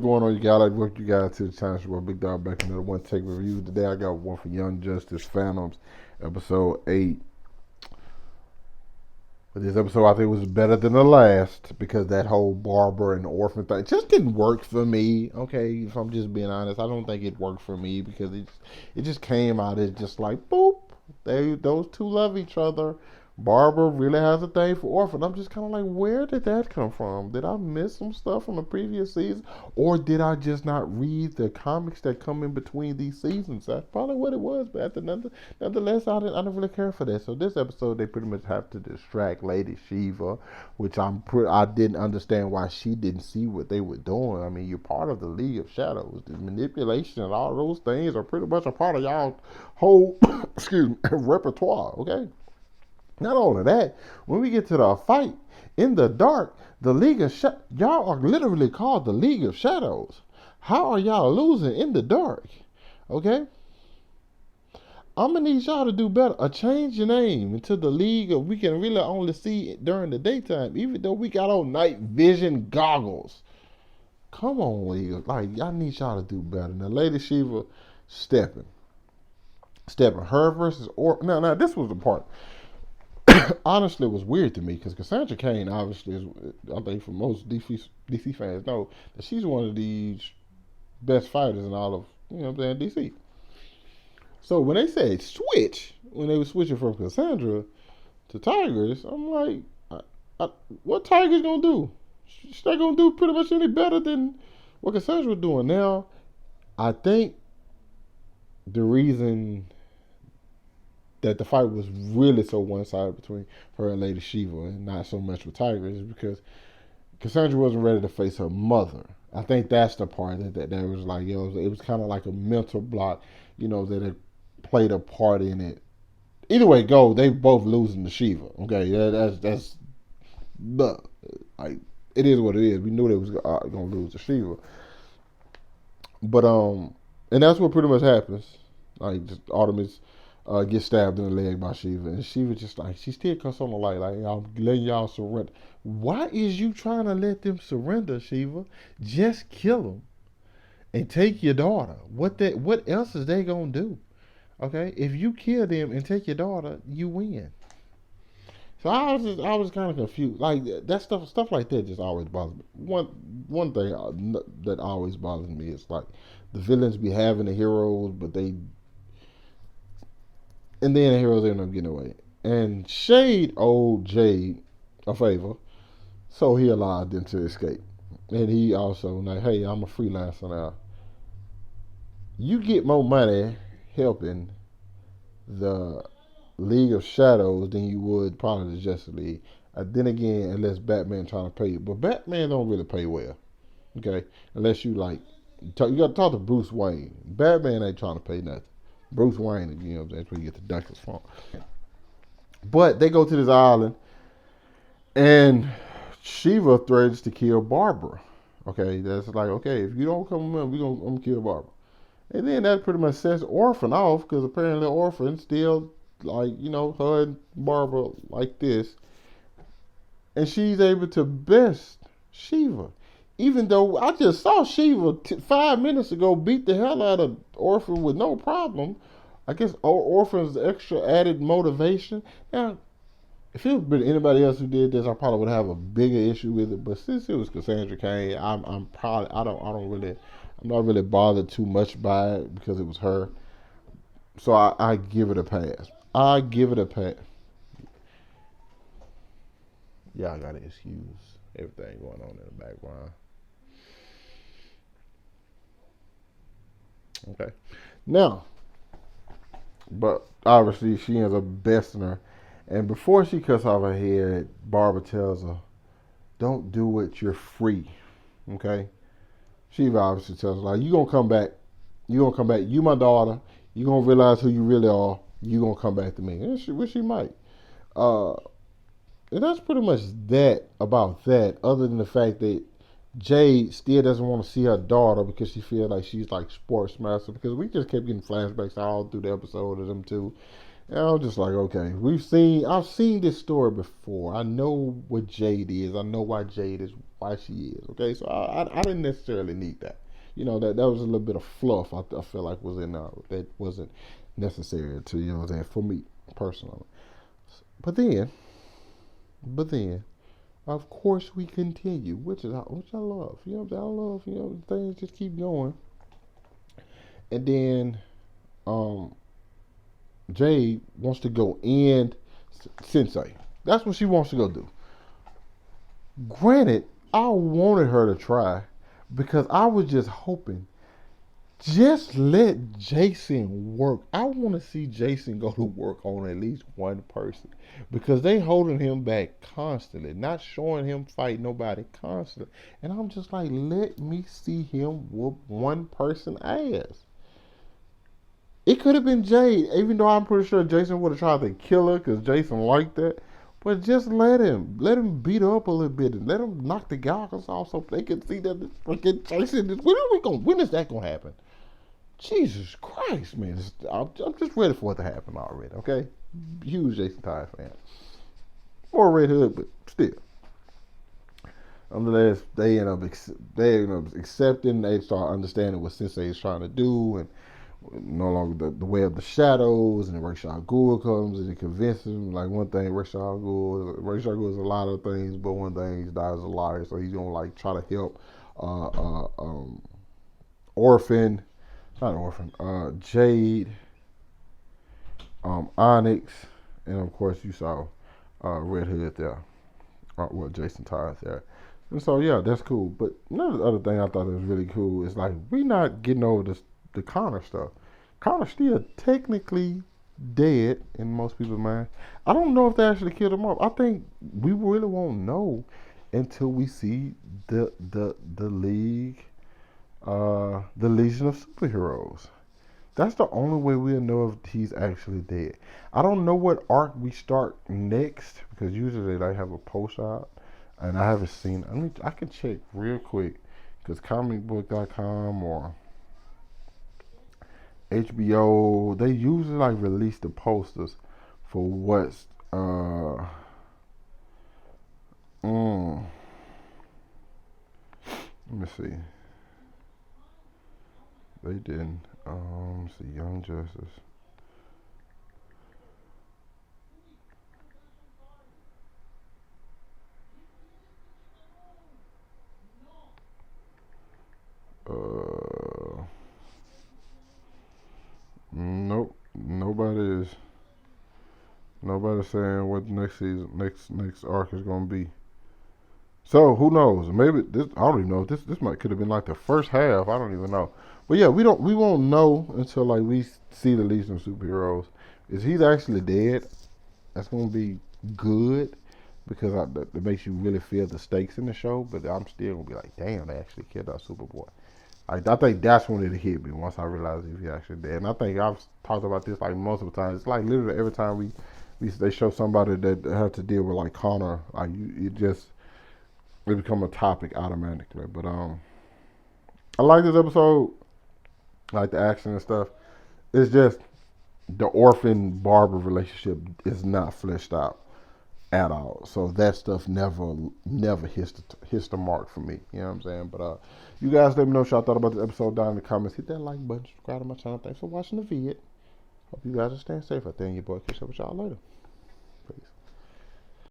Going on, you guys? Like, welcome you guys to the channel. Show Big Dog back another one take review. Today I got one for Young Justice Phantoms, episode 8. But this episode I think was better than the last because that whole barber and orphan thing just didn't work for me. Okay, if I'm just being honest, I don't think it worked for me because it just came out as just like boop. Those two love each other. Barbara really has a thing for orphan. I'm just kind of like, where did that come from? Did I miss some stuff from the previous season, or did I just not read the comics that come in between these seasons? That's probably what it was. But nonetheless, I didn't really care for that. So this episode, they pretty much have to distract Lady Shiva, which I didn't understand why she didn't see what they were doing. I mean, you're part of the League of Shadows. The manipulation and all those things are pretty much a part of y'all whole excuse me repertoire. Okay. Not only that, when we get to the fight in the dark, the League of y'all are literally called the League of Shadows. How are y'all losing in the dark? Okay? I'm gonna need y'all to do better. Change your name into the League of we can really only see it during the daytime, even though we got on night vision goggles. Come on, League. Like, I need y'all to do better. Now, Lady Shiva stepping. Her versus Now, this was the part. Honestly, it was weird to me because Cassandra Cain, obviously, I think for most DC fans know that she's one of the best fighters in all of, DC. So when they said switch, when they were switching from Cassandra to Tigers, I'm like, what Tigers gonna do? She's not gonna do pretty much any better than what Cassandra was doing. Now, I think the reason that the fight was really so one-sided between her and Lady Shiva and not so much with Tigers is because Cassandra wasn't ready to face her mother. I think that's the part that was like, it was kind of like a mental block, that it played a part in it. Either way go, they both losing to Shiva. Okay, that's like, it is what it is. We knew they was gonna lose to Shiva, but and that's what pretty much happens. Like, just Artemis get stabbed in the leg by Shiva, and Shiva just like, she still cuss on the light, like, I'm letting y'all surrender. Why is you trying to let them surrender, Shiva? Just kill them and take your daughter. What else is they gonna do? Okay, if you kill them and take your daughter, you win. So I was kind of confused. Like, that stuff like that just always bothers me. One thing that always bothers me is like the villains be having the heroes, but and then the heroes end up getting away. And Shade owed Jade a favor, so he allowed them to escape. And he also like, hey, I'm a freelancer now. You get more money helping the League of Shadows than you would probably the Justice League. Then again, unless Batman trying to pay you, but Batman don't really pay well. Okay, unless you like, you got to talk to Bruce Wayne. Batman ain't trying to pay nothing. Bruce Wayne, that's where you get the Duckers from. But they go to this island, and Shiva threatens to kill Barbara. Okay, that's like, okay, if you don't come with me, I'm gonna kill Barbara. And then that pretty much sets Orphan off because apparently Orphan still like, her and Barbara like this, and she's able to best Shiva. Even though I just saw Shiva 5 minutes ago beat the hell out of Orphan with no problem. I guess Orphan's extra added motivation. Now, if it had been anybody else who did this, I probably would have a bigger issue with it. But since it was Cassandra Cain, I'm probably I'm not really bothered too much by it because it was her. So I give it a pass. I give it a pass. Y'all gotta excuse everything going on in the background. Okay. Now, but obviously she ends up besting her. And before she cuts off her head, Barbara tells her, don't do it, you're free. Okay? She obviously tells her, like, you gonna come back. You gonna come back. You my daughter. You gonna realize who you really are. You gonna come back to me. And she might. And that's pretty much that about that, other than the fact that Jade still doesn't want to see her daughter because she feels like she's like sports master, because we just kept getting flashbacks all through the episode of them two. And I was just like, okay, I've seen this story before. I know what Jade is. I know why Jade is why she is. Okay, so I didn't necessarily need that. That was a little bit of fluff. I feel like was in that wasn't necessary to for me personally. But then, but then, of course we continue, which I love. I love things just keep going. And then um Jade wants to go end Sensei. That's what she wants to go do. Granted, I wanted her to try because I was just hoping. Just let Jason work. I want to see Jason go to work on at least one person because they holding him back constantly, not showing him fight nobody constantly. And I'm just like, let me see him whoop one person ass. It could have been Jade, even though I'm pretty sure Jason would have tried to kill her because Jason liked that. But just let him beat her up a little bit, and let him knock the goggles off so they can see that freaking Jason is. When is that gonna happen? Jesus Christ, man! I'm just ready for it to happen already. Okay, huge Jason Todd fan. More Red Hood, but still. Nonetheless, they end up accepting. They start understanding what Sensei is trying to do, and no longer the way of the shadows. And then Rashad Ghul comes and he convinces him. Like one thing, Rashad Ghul is a lot of things, but one thing he dies a liar, so he's gonna like try to help Orphan, not Orphan, Jade, Onyx, and of course you saw Red Hood there. Jason Todd there. And so yeah, that's cool. But another other thing I thought was really cool is like we not getting over the Connor stuff. Connor's still technically dead in most people's mind. I don't know if they actually killed him off. I think we really won't know until we see the league, the Legion of Superheroes. That's the only way we'll know if he's actually dead. I don't know what arc we start next because usually they have a post out, and I haven't seen. I can check real quick because comicbook.com or HBO they usually like release the posters for what's let me see. They didn't. Let's see, Young Justice. Nope. Nobody's saying what next season, next arc is gonna be. So who knows? Maybe this. I don't even know. This might could have been like the first half. I don't even know. But yeah, we won't know until like we see the Legion of Superheroes. Is he's actually dead? That's gonna be good because that makes you really feel the stakes in the show. But I'm still gonna be like, damn, they actually killed our Superboy. I think that's when it hit me once I realized if he actually dead. And I think I've talked about this like multiple times. It's like literally every time they show somebody that have to deal with like Connor, like it become a topic automatically. But I like this episode. I like the action and stuff. It's just the orphan Barbara relationship is not fleshed out at all. So that stuff never hits the mark for me. You know what I'm saying? But you guys let me know what y'all thought about this episode down in the comments. Hit that like button, subscribe to my channel. Thanks for watching the vid. Hope you guys are staying safe out there, and your boy catch up with y'all later. Peace.